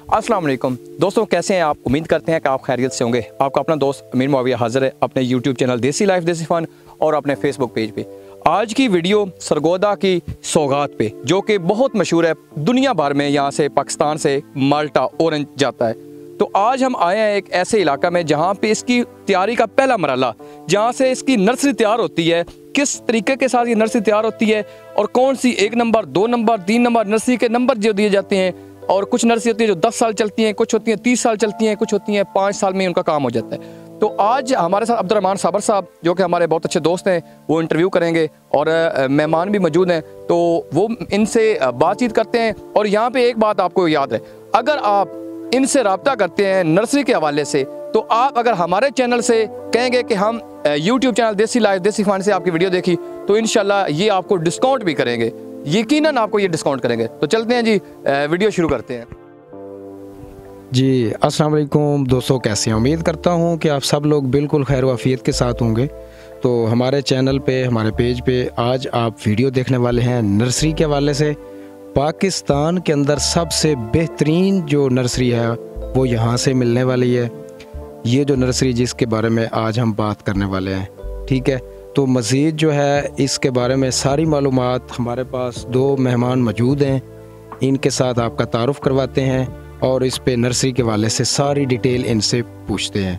अस्सलाम वालेकुम दोस्तों, कैसे हैं आप? उम्मीद करते हैं कि आप खैरियत से होंगे। आपका अपना दोस्त अमीर मुआविया हाजिर है अपने यूट्यूब चैनल देसी लाइफ देसी फन और अपने फेसबुक पेज पे। आज की वीडियो सरगोदा की सौगात पे, जो कि बहुत मशहूर है दुनिया भर में। यहाँ से पाकिस्तान से माल्टा ऑरेंज जाता है। तो आज हम आए हैं एक ऐसे इलाका में जहाँ पे इसकी तैयारी का पहला मरहला, जहाँ से इसकी नर्सरी तैयार होती है, किस तरीके के साथ ये नर्सरी तैयार होती है और कौन सी 1 नंबर 2 नंबर 3 नंबर नर्सरी के नंबर जो दिए जाते हैं। और कुछ नर्सरी होती है जो 10 साल चलती हैं, कुछ होती हैं 30 साल चलती हैं, कुछ होती हैं 5 साल में उनका काम हो जाता है। तो आज हमारे साथ अब्दुर्रहमान साबर साहब, जो कि हमारे बहुत अच्छे दोस्त हैं, वो इंटरव्यू करेंगे और मेहमान भी मौजूद हैं, तो वो इनसे बातचीत करते हैं। और यहाँ पे एक बात आपको याद है, अगर आप इनसे रब्ता करते हैं नर्सरी के हवाले से, तो आप अगर हमारे चैनल से कहेंगे कि हम यूट्यूब चैनल देसी लाइफ देसी फन से आपकी वीडियो देखी, तो इंशाल्लाह ये आपको डिस्काउंट भी करेंगे, यकीनन आपको ये डिस्काउंट करेंगे। तो चलते हैं जी, वीडियो शुरू करते हैं जी। अस्सलाम वालेकुम दोस्तों, कैसे हैं? उम्मीद करता हूँ कि आप सब लोग बिल्कुल खैर वाफियत के साथ होंगे। तो हमारे चैनल पे, हमारे पेज पे आज आप वीडियो देखने वाले हैं नर्सरी के हवाले से। पाकिस्तान के अंदर सबसे बेहतरीन जो नर्सरी है वो यहाँ से मिलने वाली है। ये जो नर्सरी जिसके बारे में आज हम बात करने वाले हैं, ठीक है। तो मज़ीद जो है इसके बारे में सारी मालूमात हमारे पास 2 मेहमान मौजूद हैं, इनके साथ आपका तारुफ़ करवाते हैं और इस पे नर्सरी के वाले से सारी डिटेल इनसे पूछते हैं।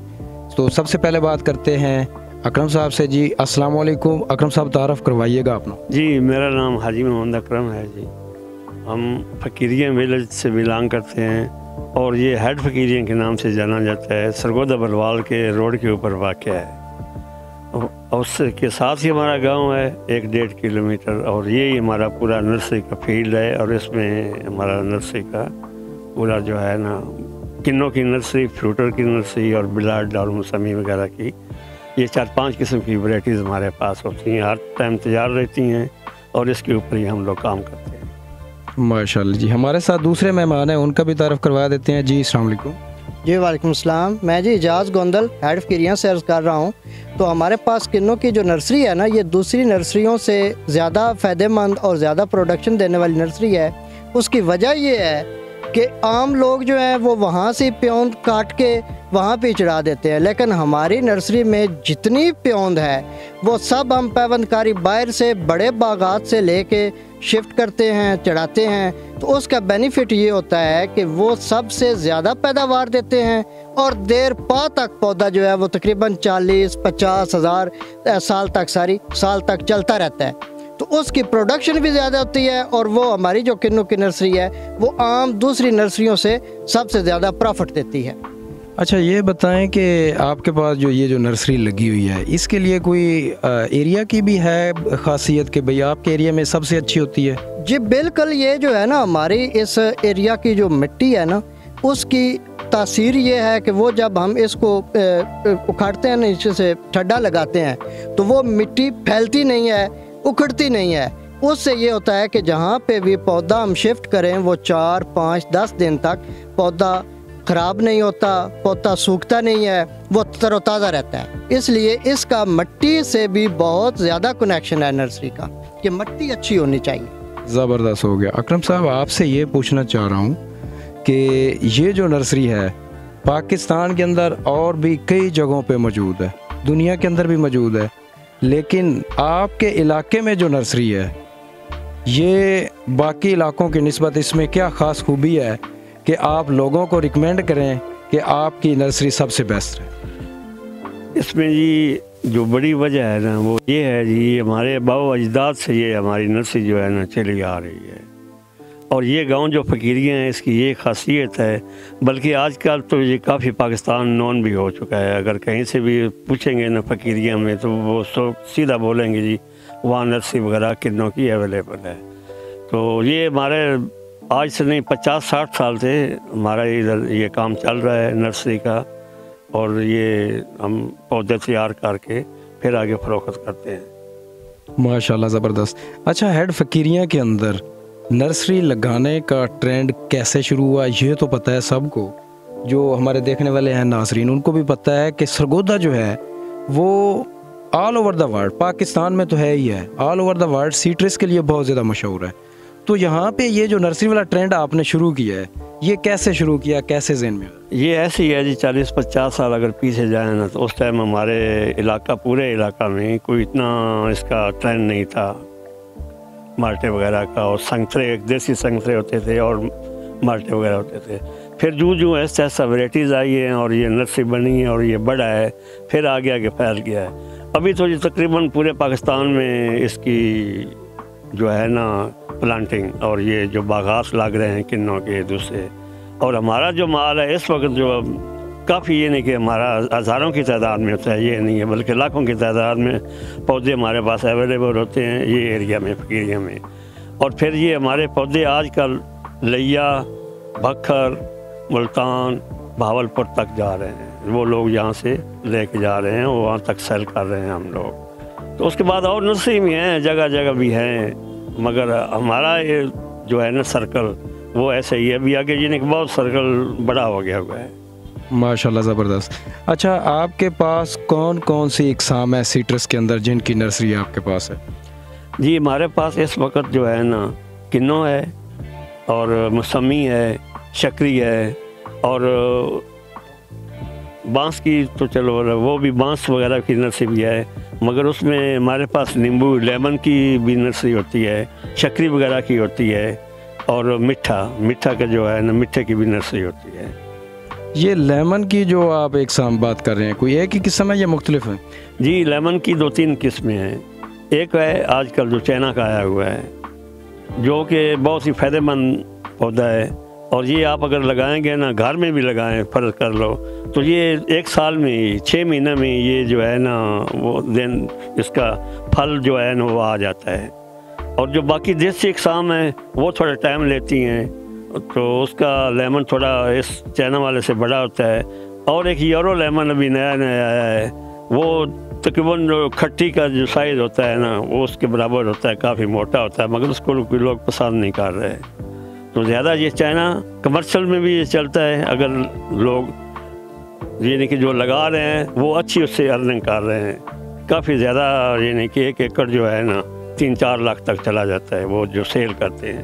तो सबसे पहले बात करते हैं अकरम साहब से। जी अस्सलाम वालेकुम अकरम साहब, तारुफ़ करवाइएगा अपना। जी, मेरा नाम हाजी मोहम्मद अकरम है जी। हम फ़कीरिया विलेज से बिलोंग करते हैं और ये हेड फ़कीरिया के नाम से जाना जाता है। सरगोदा बलवाल के रोड के ऊपर वाक़ है और उसके साथ ही हमारा गांव है 1-1.5 किलोमीटर। और ये ही हमारा पूरा नर्सरी का फील्ड है और इसमें हमारा नर्सरी का पूरा जो है ना, किन्नों की नर्सरी, फ्रूटर की नर्सरी और बिलाट और मौसमी वगैरह की, ये 4-5 किस्म की वैराइटीज़ हमारे पास होती हैं, हर टाइम तैयार रहती हैं और इसके ऊपर ही हम लोग काम करते हैं। माशाल्लाह जी। हमारे साथ दूसरे मेहमान हैं, उनका भी तारुफ़ करवा देते हैं। जी अस्सलाम वालेकुम। जी वालेकुम सलाम। मैं जी इजाज़ गोंदल हेड फ़कीरिया से अर्ज़ कर रहा हूँ। तो हमारे पास किन्नों की जो नर्सरी है ना, ये दूसरी नर्सरियों से ज़्यादा फ़ायदेमंद और ज़्यादा प्रोडक्शन देने वाली नर्सरी है। उसकी वजह ये है कि आम लोग जो हैं वो वहाँ से प्योंद काट के वहाँ पे चढ़ा देते हैं, लेकिन हमारी नर्सरी में जितनी प्योंद है वो सब हम पैबंदकारी बाहर से बड़े बागात से लेके शिफ्ट करते हैं, चढ़ाते हैं। तो उसका बेनिफिट ये होता है कि वो सबसे ज़्यादा पैदावार देते हैं और देर पा तक पौधा जो है वो तकरीबन 40-50 हज़ार साल तक चलता रहता है। तो उसकी प्रोडक्शन भी ज़्यादा होती है और वो हमारी जो किन्नों की नर्सरी है वो आम दूसरी नर्सरियों से सबसे ज़्यादा प्रॉफिट देती है। अच्छा, ये बताएं कि आपके पास जो ये जो नर्सरी लगी हुई है, इसके लिए कोई एरिया की भी है खासियत कि भाई आपके एरिया में सबसे अच्छी होती है? जी बिल्कुल, ये जो है ना हमारी इस एरिया की जो मिट्टी है ना, उसकी तासीर ये है कि वो जब हम इसको उखाड़ते हैं, नीचे से ठड्डा लगाते हैं, तो वो मिट्टी फैलती नहीं है, उखड़ती नहीं है। उससे ये होता है कि जहाँ पे भी पौधा हम शिफ्ट करें वो 4, 5, 10 दिन तक पौधा ख़राब नहीं होता, पौधा सूखता नहीं है, वो तरोताज़ा रहता है। इसलिए इसका मिट्टी से भी बहुत ज़्यादा कनेक्शन है नर्सरी का, कि मिट्टी अच्छी होनी चाहिए। ज़बरदस्त हो गया। अकरम साहब, आपसे ये पूछना चाह रहा हूँ कि ये जो नर्सरी है पाकिस्तान के अंदर और भी कई जगहों पे मौजूद है, दुनिया के अंदर भी मौजूद है, लेकिन आपके इलाके में जो नर्सरी है ये बाकी इलाकों की निस्बत इसमें क्या ख़ास खूबी है कि आप लोगों को रिकमेंड करें कि आपकी नर्सरी सबसे बेस्ट है? इसमें जी जो बड़ी वजह है ना वो ये है जी, हमारे बाबा अजदाद से ये हमारी नर्सरी जो है ना चली आ रही है। और ये गांव जो फ़कीरियाँ हैं इसकी ये खासियत है, बल्कि आजकल तो ये काफ़ी पाकिस्तान नॉन भी हो चुका है। अगर कहीं से भी पूछेंगे ना फ़कीरियाँ में तो वो सीधा बोलेंगे जी वहाँ नर्सरी वगैरह किन्नों की अवेलेबल है। तो ये हमारे आज से नहीं 50-60 साल से हमारा इधर ये काम चल रहा है नर्सरी का, और ये हम पौधे तैयार करके फिर आगे फ़रोख्त करते हैं। माशाल्लाह, ज़बरदस्त। अच्छा, हेड फ़कीरिया के अंदर नर्सरी लगाने का ट्रेंड कैसे शुरू हुआ? ये तो पता है सबको, जो हमारे देखने वाले हैं नाज़रीन उनको भी पता है कि सरगोदा जो है वो all over the world, Pakistan में तो है ही है, all over the world citrus के लिए बहुत ज़्यादा मशहूर है। تو یہاں پہ یہ جو نرسری والا ٹرینڈ آپ نے شروع کیا ہے، یہ کیسے شروع کیا، کیسے ذہن میں آیا؟ یہ ایسے ہی ہے جی، 40-50 سال اگر پیچھے جائیں نا تو اس ٹائم ہمارے پورے علاقہ میں کوئی اتنا اس کا ٹرینڈ نہیں تھا مالٹے وغیرہ کا، اور سنگترے، دیسی سنگترے ہوتے تھے اور مالٹے وغیرہ ہوتے تھے۔ پھر جو ایسا ایسا ویرائٹیز آئی ہیں اور یہ نرسری بنی ہے اور یہ بڑا ہے، پھر آگے آگے پھیل گیا ہے۔ ابھی تو یہ تقریباً پورے پاکستان میں اس کی جو ہے نا پلانٹنگ اور یہ جو باغات لگ رہے ہیں کنوں کے دوسرے، اور ہمارا جو مال ہے اس وقت جو کافی، یہ نہیں کہ ہمارا ہزاروں کی تعداد میں ہوتا ہے، یہ نہیں ہے، بلکہ لاکھوں کی تعداد میں پودے ہمارے پاس اویلیبل ہوتے ہیں یہ ایریا میں، فقیریہ میں۔ اور پھر یہ ہمارے پودے آج کل لیا، بکھر، ملتان، بھاولپور تک جا رہے ہیں، وہ لوگ یہاں سے لے کے جا رہے ہیں، وہ وہاں تک سیل کر رہے ہیں ہم لوگ۔ تو اس کے بعد اور نرسری بھی ہیں، جگہ جگہ بھی ہیں، مگر ہمارا یہ جو ہے نا سرکل وہ ایسے ہی ہے، ابھی آگے یہ نہیں کہ بہت سرکل بڑا ہو گیا ہوا ہے۔ ماشاءاللہ، زبردست۔ اچھا، آپ کے پاس کون کون سی اقسام ہے سیٹرس کے اندر جن کی نرسری آپ کے پاس ہے؟ جی ہمارے پاس اس وقت جو ہے نا کنو ہے اور موسمی ہے، شکری ہے، اور بانس کی تو چلو وہ بھی بانس وغیرہ کی نرسری بھی ہے، مگر اس میں ہمارے پاس نیمبو، لیمن کی بھی نرسری ہوتی ہے، شکری وغیرہ کی ہوتی ہے، اور میٹھا کا جو ہے نا میٹھے کی بھی نرسری ہوتی ہے۔ یہ لیمن کی جو آپ اقسام بات کر رہے ہیں، کوئی ایک ہی قسم ہے یا مختلف ہے؟ جی لیمن کی 2-3 قسمیں ہیں۔ ایک ہے آج کل جو چائنا کا آیا ہوا ہے، جو کہ بہت ہی فائدہ مند پودا ہے، اور یہ آپ اگر لگائیں گے نا، گھر میں بھی لگائیں، فرض کر لو تو یہ 1 سال میں ہی 6 مہینے میں یہ جو ہے نا وہ دن اس کا پھل جو ہے نا وہ آ جاتا ہے۔ اور جو باقی دیسی اقسام ہیں وہ تھوڑا ٹائم لیتی ہیں، تو اس کا لیمن تھوڑا اس چائنا والے سے بڑا ہوتا ہے۔ اور ایک یورو لیمن ابھی نیا آیا ہے، وہ تقریباً جو کھٹی کا جو سائز ہوتا ہے نا وہ اس کے برابر ہوتا ہے، کافی موٹا ہوتا ہے، مگر اس کو کوئی لوگ پسند نہیں کر رہے۔ تو زیادہ یہ چائنا کمرشل میں بھی یہ چلتا ہے، اگر لوگ یہ کہ جو لگا رہے ہیں وہ اچھی اس سے ارننگ کر رہے ہیں، کافی زیادہ، یعنی کہ 1 ایکڑ جو ہے نا 3-4 لاکھ تک چلا جاتا ہے وہ جو سیل کرتے ہیں۔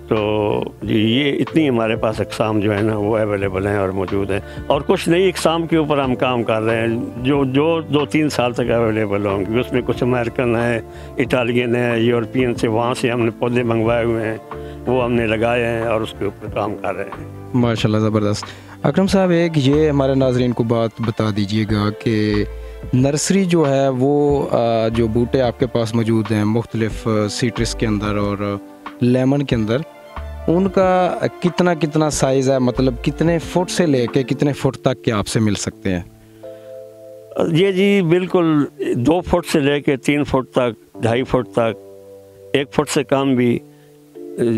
تو یہ اتنی ہمارے پاس اقسام جو ہے نا وہ اویلیبل ہیں اور موجود ہیں، اور کچھ نئی اقسام کے اوپر ہم کام کر رہے ہیں جو 2-3 سال تک اویلیبل ہوں گے۔ اس میں کچھ امریکن ہے، اٹالین ہے، یورپین سے، وہاں سے ہم نے پودے منگوائے ہوئے ہیں، وہ ہم نے لگائے ہیں اور اس کے اوپر کام کر رہے ہیں۔ ماشاءاللہ، زبردست۔ اکرم صاحب، ایک یہ ہمارے ناظرین کو بات بتا دیجئے گا کہ نرسری جو ہے وہ جو بوٹے آپ کے پاس موجود ہیں مختلف سیٹرس کے اندر اور لیمن کے اندر، ان کا کتنا سائز ہے، مطلب کتنے فٹ سے لے کے کتنے فٹ تک کے آپ سے مل سکتے ہیں؟ یہ جی بالکل 2 فٹ سے لے کے 3 فٹ تک، 2.5 فٹ تک، 1 فٹ سے کم بھی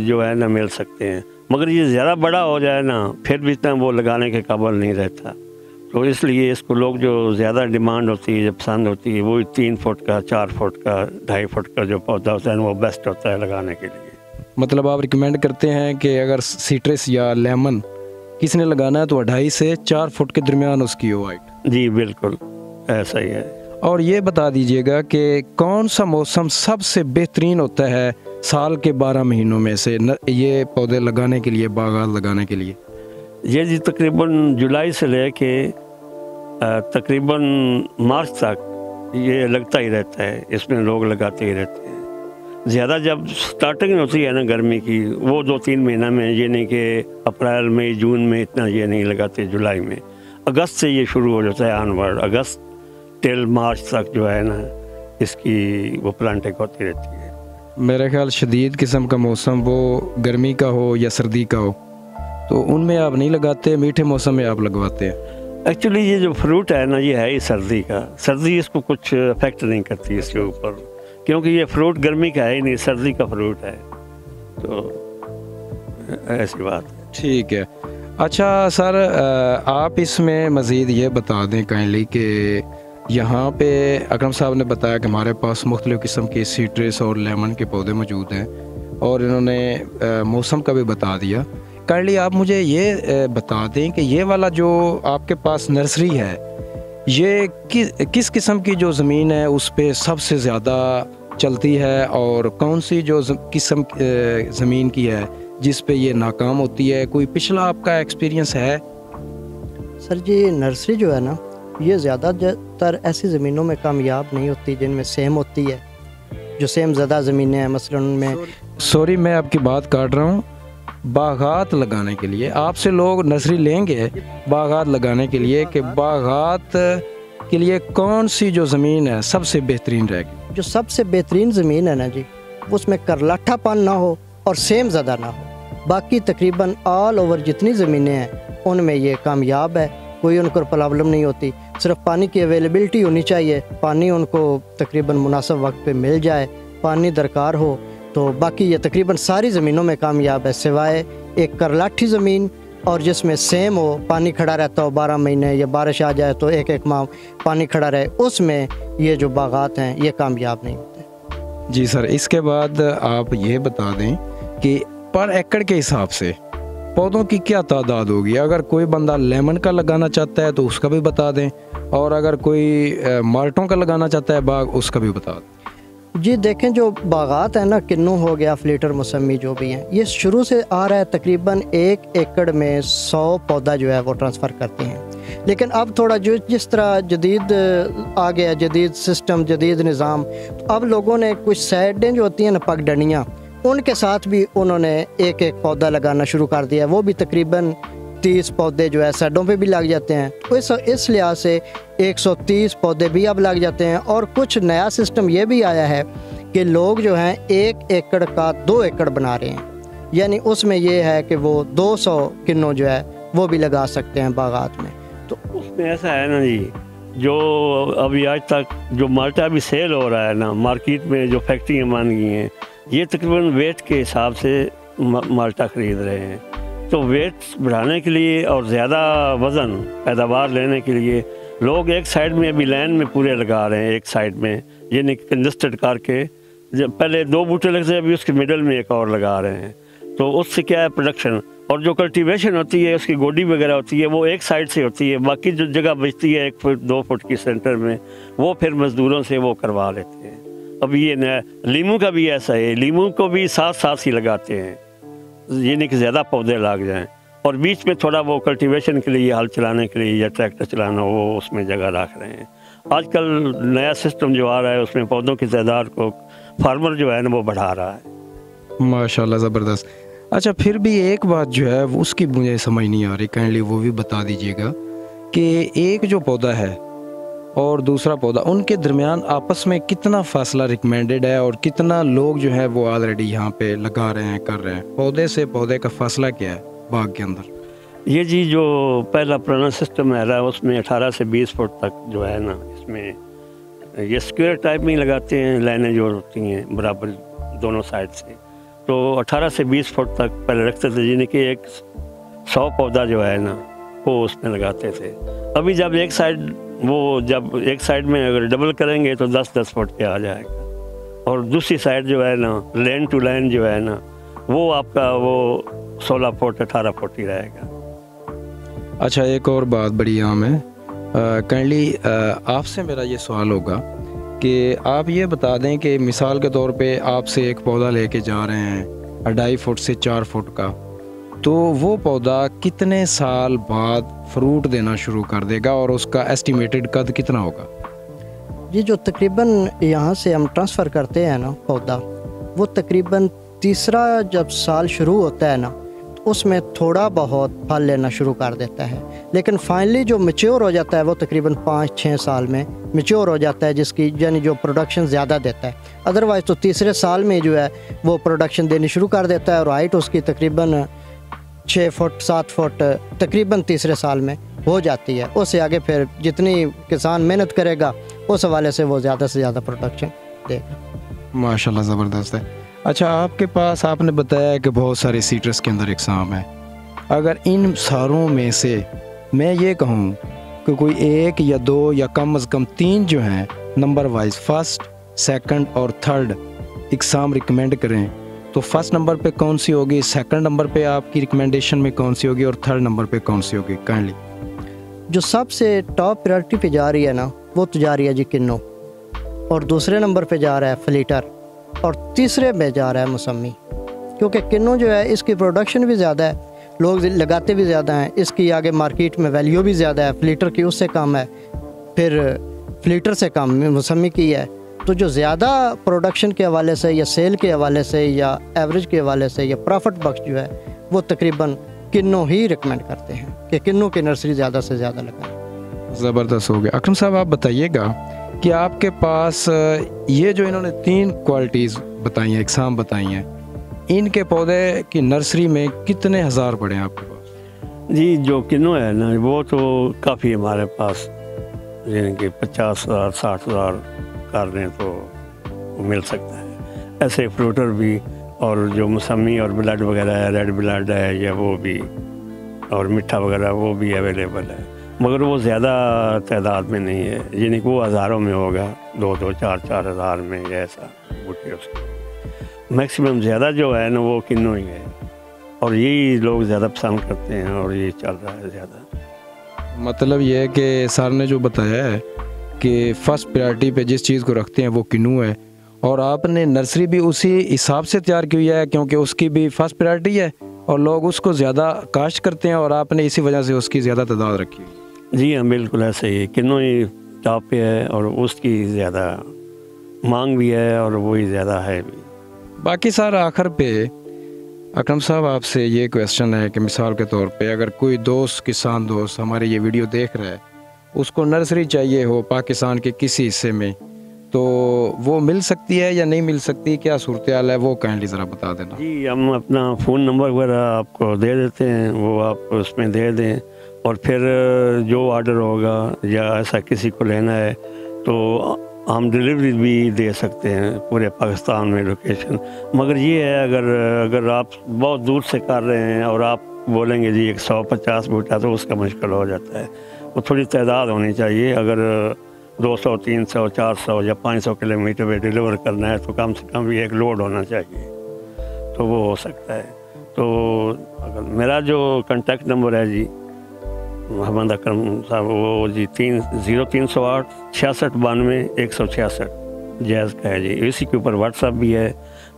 جو ہے نا مل سکتے ہیں، مگر یہ زیادہ بڑا ہو جائے نا پھر بھی اتنا وہ لگانے کے قابل نہیں رہتا، تو اس لیے اس کو لوگ جو زیادہ ڈیمانڈ ہوتی ہے، جو پسند ہوتی ہے، وہ 3 فٹ کا، 4 فٹ کا، 2.5 فٹ کا جو پودا ہوتا ہے وہ بیسٹ ہوتا ہے لگانے کے لیے۔ مطلب آپ ریکمینڈ کرتے ہیں کہ اگر سیٹرس یا لیمن کسی نے لگانا ہے تو 2.5 سے 4 فٹ کے درمیان اس کی ہو ہائٹ؟ جی بالکل ایسا ہی ہے۔ اور یہ بتا دیجئے گا کہ کون سا موسم سب سے بہترین ہوتا ہے سال کے 12 مہینوں میں سے یہ پودے لگانے کے لیے، باغات لگانے کے لیے؟ یہ جی تقریباً جولائی سے لے کے تقریباً مارچ تک یہ لگتا ہی رہتا ہے، اس میں لوگ لگاتے ہی رہتے ہیں۔ زیادہ جب سٹارٹنگ ہوتی ہے نا گرمی کی، وہ 2-3 مہینہ میں، یہ نہیں کہ اپریل مئی جون میں اتنا یہ نہیں لگاتے، جولائی میں، اگست سے یہ شروع ہو جاتا ہے، آنورڈ اگست ٹل مارچ تک جو ہے نا اس کی وہ پلانٹنگ ہوتی رہتی ہے۔ میرا خیال شدید قسم کا موسم وہ گرمی کا ہو یا سردی کا ہو تو ان میں آپ نہیں لگاتے، میٹھے موسم میں آپ لگواتے ہیں؟ ایکچولی یہ جو فروٹ ہے نا یہ ہے ہی سردی کا، سردی اس کو کچھ افیکٹ نہیں کرتی اس کے اوپر، کیونکہ یہ فروٹ گرمی کا ہے ہی نہیں، سردی کا فروٹ ہے، تو ایسی بات ہے۔ ٹھیک ہے۔ اچھا سر، آپ اس میں مزید یہ بتا دیں کائنڈلی کہ یہاں پہ اکرم صاحب نے بتایا کہ ہمارے پاس مختلف قسم کے سیٹرس اور لیمن کے پودے موجود ہیں، اور انہوں نے موسم کا بھی بتا دیا۔ کائنڈلی آپ مجھے یہ بتا دیں کہ یہ والا جو آپ کے پاس نرسری ہے، یہ کس قسم کی جو زمین ہے اس پہ سب سے زیادہ चलती है और कौन सी जो किस्म ज़मीन की है जिस पे ये नाकाम होती है? कोई पिछला आपका एक्सपीरियंस है? सर जी, नर्सरी जो है ना, ये ज़्यादातर ऐसी ज़मीनों में कामयाब नहीं होती जिनमें सेम होती है, जो सेम ज़्यादा ज़मीनें हैं। मसलन उनमें सॉरी मैं आपकी बात काट रहा हूँ। बागात लगाने के लिए आपसे लोग नर्सरी लेंगे बागात लगाने के लिए, कि बागात के लिए कौन सी जो ज़मीन है सबसे बेहतरीन रहेगी? जो सबसे बेहतरीन ज़मीन है ना जी, उसमें करलाठापन ना हो और सेम ज़्यादा ना हो। बाकी तकरीबन ऑल ओवर जितनी ज़मीनें हैं उनमें ये कामयाब है, कोई उनको प्रॉब्लम नहीं होती। सिर्फ पानी की अवेलेबिलिटी होनी चाहिए, पानी उनको तकरीबन मुनासिब वक्त पे मिल जाए, पानी दरकार हो, तो बाकी ये तकरीबन सारी ज़मीनों में कामयाब है, सिवाय एक करलाठी ज़मीन और जिसमें सेम हो, पानी खड़ा रहता हो 12 महीने, या बारिश आ जाए तो एक माह पानी खड़ा रहे, उसमें ये जो बागात हैं ये कामयाब नहीं होते। जी सर, इसके बाद आप ये बता दें कि पर एकड़ के हिसाब से पौधों की क्या तादाद होगी? अगर कोई बंदा लेमन का लगाना चाहता है तो उसका भी बता दें, और अगर कोई माल्टों का लगाना चाहता है बाग, उसका भी बता दें। जी देखें, जो बागात है ना, किन्नू हो गया, फ्लीटर, मौसमी जो भी हैं, ये शुरू से आ रहा है। तकरीबन 1 एकड़ में 100 पौधा जो है वो ट्रांसफ़र करते हैं। लेकिन अब थोड़ा जो जिस तरह जदीद आ गया, जदीद सिस्टम, जदीद निज़ाम, तो अब लोगों ने कुछ साइडें जो होती हैं ना, पगडंडियाँ, उनके साथ भी उन्होंने एक पौधा लगाना शुरू कर दिया। वो भी तकरीबन 30 पौधे जो है साइडों पे भी लग जाते हैं। तो इस लिहाज से 130 पौधे भी अब लग जाते हैं। और कुछ नया सिस्टम ये भी आया है कि लोग जो हैं 1 एकड़ का 2 एकड़ बना रहे हैं, यानी उसमें ये है कि वो 200 किन्नों जो है वो भी लगा सकते हैं बागात में। तो उसमें ऐसा है ना जी, जो अभी आज तक जो माल्टा अभी सेल हो रहा है ना मार्केट में, जो फैक्ट्रियाँ मान गई हैं, ये तकरीबन वेट के हिसाब से माल्टा ख़रीद रहे हैं। तो वेट बढ़ाने के लिए और ज़्यादा वज़न पैदावार लेने के लिए लोग एक साइड में अभी लाइन में पूरे लगा रहे हैं, एक साइड में यानी कंजस्टेड करके, जब पहले 2 बूटे लगते हैं अभी उसके मिडल में एक और लगा रहे हैं। तो उससे क्या है, प्रोडक्शन और जो कल्टीवेशन होती है, उसकी गोडी वगैरह होती है, वो एक साइड से होती है। बाकी जो जगह बचती है 1 फुट 2 फुट की सेंटर में, वो फिर मज़दूरों से वो करवा लेते हैं। अब ये नया लीमू का भी ऐसा है, लीमू को भी साथ साथ ही लगाते हैं, ये नहीं कि ज़्यादा पौधे लग जाएं, और बीच में थोड़ा वो कल्टीवेशन के लिए, हल चलाने के लिए या ट्रैक्टर चलाना, वो उसमें जगह रख रहे हैं। आजकल नया सिस्टम जो आ रहा है उसमें पौधों की तादाद को फार्मर जो है ना वो बढ़ा रहा है। माशाल्लाह, ज़बरदस्त। अच्छा, फिर भी एक बात जो है वो उसकी मुझे समझ नहीं आ रही, काइंडली वो भी बता दीजिएगा कि एक जो पौधा है और दूसरा पौधा, उनके दरमियान आपस में कितना फासला रिकमेंडेड है, और कितना लोग जो है वो ऑलरेडी यहाँ पे लगा रहे हैं, कर रहे हैं? पौधे से पौधे का फासला क्या है बाग के अंदर? ये जी जो पहला पुराना सिस्टम है रहा, उसमें 18 से 20 फुट तक जो है ना, इसमें ये स्क्वायर टाइप में लगाते हैं, लाइनें जो होती हैं बराबर दोनों साइड से। तो 18 से 20 फुट तक पहले रखते थे, यानी कि 100 पौधा जो है ना वो उसमें लगाते थे। अभी जब एक साइड में अगर डबल करेंगे तो 10-10 फुट पे आ जाएगा, और दूसरी साइड जो है ना, लाइन टू लाइन जो है ना, वो आपका वो 16 फुट 18 फुट ही रहेगा। अच्छा, एक और बात बड़ी आम है, काइंडली आपसे मेरा ये सवाल होगा कि आप ये बता दें कि मिसाल के तौर पे आपसे एक पौधा लेके जा रहे हैं 2.5 फुट से 4 फुट का, तो वो पौधा कितने साल बाद फ्रूट देना शुरू कर देगा, और उसका एस्टिमेटेड कद कितना होगा? जी, जो तकरीबन यहाँ से हम ट्रांसफ़र करते हैं ना पौधा, वो तकरीबन तीसरा जब साल शुरू होता है ना, तो उसमें थोड़ा बहुत फल लेना शुरू कर देता है। लेकिन फाइनली जो मैच्योर हो जाता है वो तकरीबन 5-6 साल में मैच्योर हो जाता है, जिसकी यानी जो प्रोडक्शन ज़्यादा देता है। अदरवाइज़ तो तीसरे साल में जो है वो प्रोडक्शन देनी शुरू कर देता है, और हाइट उसकी तकरीबन 6 फुट 7 फुट तकरीबन तीसरे साल में हो जाती है। उससे आगे फिर जितनी किसान मेहनत करेगा उस हवाले से वो ज़्यादा से ज़्यादा प्रोडक्शन देगा। माशाल्लाह, ज़बरदस्त है। अच्छा, आपके पास आपने बताया कि बहुत सारे सीट्रस के अंदर इकसाम है। अगर इन सारों में से मैं ये कहूँ कि कोई 1 या 2 या कम अज़ कम 3 जो हैं नंबर वाइज, फर्स्ट, सेकंड और थर्ड इकसाम रिकमेंड करें, तो फर्स्ट नंबर पे कौन सी होगी, सेकंड नंबर पे आपकी रिकमेंडेशन में कौन सी होगी, और थर्ड नंबर पे कौन सी होगी? काइंडली जो सबसे टॉप प्रायोरिटी पे जा रही है ना, वो तो जा रही है जी किन्नू। और दूसरे नंबर पे जा रहा है फ्लीटर, और तीसरे में जा रहा है मौसमी। क्योंकि किन्नू जो है इसकी प्रोडक्शन भी ज़्यादा है, लोग लगाते भी ज़्यादा हैं, इसकी आगे मार्केट में वैल्यू भी ज़्यादा है, फ्लीटर की उससे कम है, फिर फ्लीटर से कम मौसमी की है। तो जो ज़्यादा प्रोडक्शन के हवाले से या सेल के हवाले से या एवरेज के हवाले से या प्रॉफिट बख्श जो है वो तकरीबन किन्नू ही रिकमेंड करते हैं कि किन्नू की नर्सरी ज़्यादा से ज़्यादा लगाएं। ज़बरदस्त हो गया। अकरम साहब आप बताइएगा कि आपके पास ये जो इन्होंने 3 क्वालिटीज़ बताई हैं, इकसाम बताई हैं, इनके पौधे की नर्सरी में कितने हज़ार पड़े हैं आपके पास? जी जो किन्नू है ना वो तो काफ़ी हमारे पास, यानी कि 50,000 60,000 कर लें तो मिल सकता है। ऐसे फ्रूटर भी, और जो मौसमी और ब्लड वगैरह है, रेड ब्लड है या वो भी, और मिठा वगैरह वो भी अवेलेबल है, मगर वो ज़्यादा तादाद में नहीं है, यानी कि वो हज़ारों में होगा, 2-2 4-4 हज़ार में, ऐसा बूटे उसके। मैक्सिमम ज़्यादा जो है ना वो किन्नू ही है, और यही लोग ज़्यादा पसंद करते हैं और ये चल रहा है ज़्यादा। मतलब ये है कि सर ने जो बताया है कि फर्स्ट प्रायोरिटी पे जिस चीज़ को रखते हैं वो किन्नू है, और आपने नर्सरी भी उसी हिसाब से तैयार की हुई है क्योंकि उसकी भी फर्स्ट प्रायोरिटी है और लोग उसको ज़्यादा काश्त करते हैं, और आपने इसी वजह से उसकी ज़्यादा तादाद रखी हुई। जी हाँ बिल्कुल ऐसे ही, किन्नू ही टॉप पे है और उसकी ज़्यादा मांग भी है और वही ज़्यादा है भी। बाकी सर आखिर पे अकरम साहब आपसे ये क्वेश्चन है कि मिसाल के तौर पे अगर कोई दोस्त, किसान दोस्त हमारे ये वीडियो देख रहा है, उसको नर्सरी चाहिए हो पाकिस्तान के किसी हिस्से में, तो वो मिल सकती है या नहीं मिल सकती, क्या सूरत हाल है, वो काइंडली ज़रा बता देना। जी हम अपना फ़ोन नंबर वगैरह आपको दे देते हैं, वो आप उसमें दे दें, और फिर जो ऑर्डर होगा या ऐसा किसी को लेना है तो हम डिलीवरी भी दे सकते हैं पूरे पाकिस्तान में लोकेशन। मगर ये है अगर आप बहुत दूर से कर रहे हैं और आप बोलेंगे जी 150 बूटा, तो उसका मुश्किल हो जाता है। वो थोड़ी तादाद होनी चाहिए, अगर 200 300 400 या 500 किलोमीटर पे डिलीवर करना है तो कम से कम भी एक लोड होना चाहिए, तो वो हो सकता है। तो अगर मेरा जो कांटेक्ट नंबर है जी मोहम्मद अकरम साहब, वो जी 0308 66 92 166 जैज़ का है जी, इसी के ऊपर व्हाट्सअप भी है।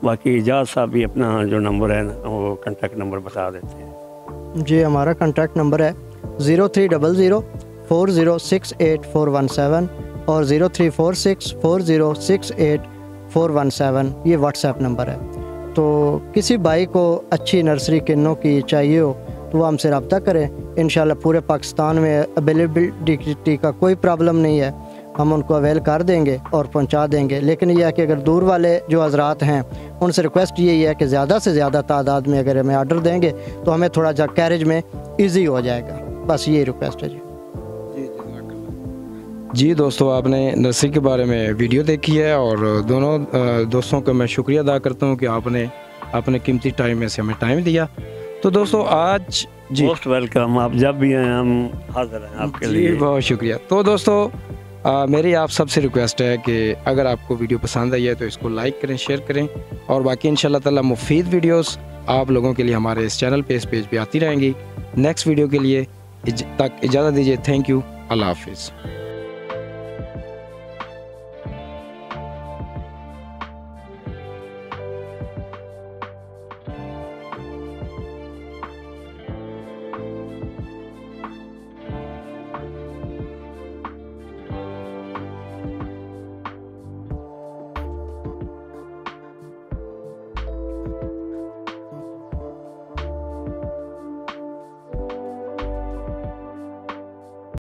बाकी इजाज़ साहब भी अपना जो नंबर है ना वो कांटेक्ट नंबर बता देते हैं। जी हमारा कांटेक्ट नंबर है 0300 4068 417 और 0346 4068 417, ये व्हाट्सएप नंबर है। तो किसी भाई को अच्छी नर्सरी किन्नू की चाहिए हो तो वो हमसे रब्ता करें। इंशाल्लाह पूरे पाकिस्तान में अवेलेबिलिटी का कोई प्रॉब्लम नहीं है, हम उनको अवेल कर देंगे और पहुंचा देंगे। लेकिन यह है कि अगर दूर वाले जो हजरात हैं उनसे रिक्वेस्ट यही है कि ज़्यादा से ज़्यादा तादाद में अगर हमें आर्डर देंगे तो हमें थोड़ा जा कैरेज में ईजी हो जाएगा, बस ये रिक्वेस्ट है जी। जी दोस्तों, आपने नर्सरी के बारे में वीडियो देखी है और दोनों दोस्तों का मैं शुक्रिया अदा करता हूँ कि आपने अपने कीमती टाइम में से हमें टाइम दिया। तो दोस्तों आज जी मोस्ट वेलकम, आप जब भी आएँ हम हाजिर हैं आपके लिए। बहुत शुक्रिया। तो दोस्तों मेरी आप सबसे रिक्वेस्ट है कि अगर आपको वीडियो पसंद आई है तो इसको लाइक करें, शेयर करें, और बाकी इंशाल्लाह ताला मुफीद वीडियोस आप लोगों के लिए हमारे इस चैनल पे, इस पेज पे आती रहेंगी। नेक्स्ट वीडियो के लिए तक इजाज़त दीजिए। थैंक यू, अल्लाह हाफिज़।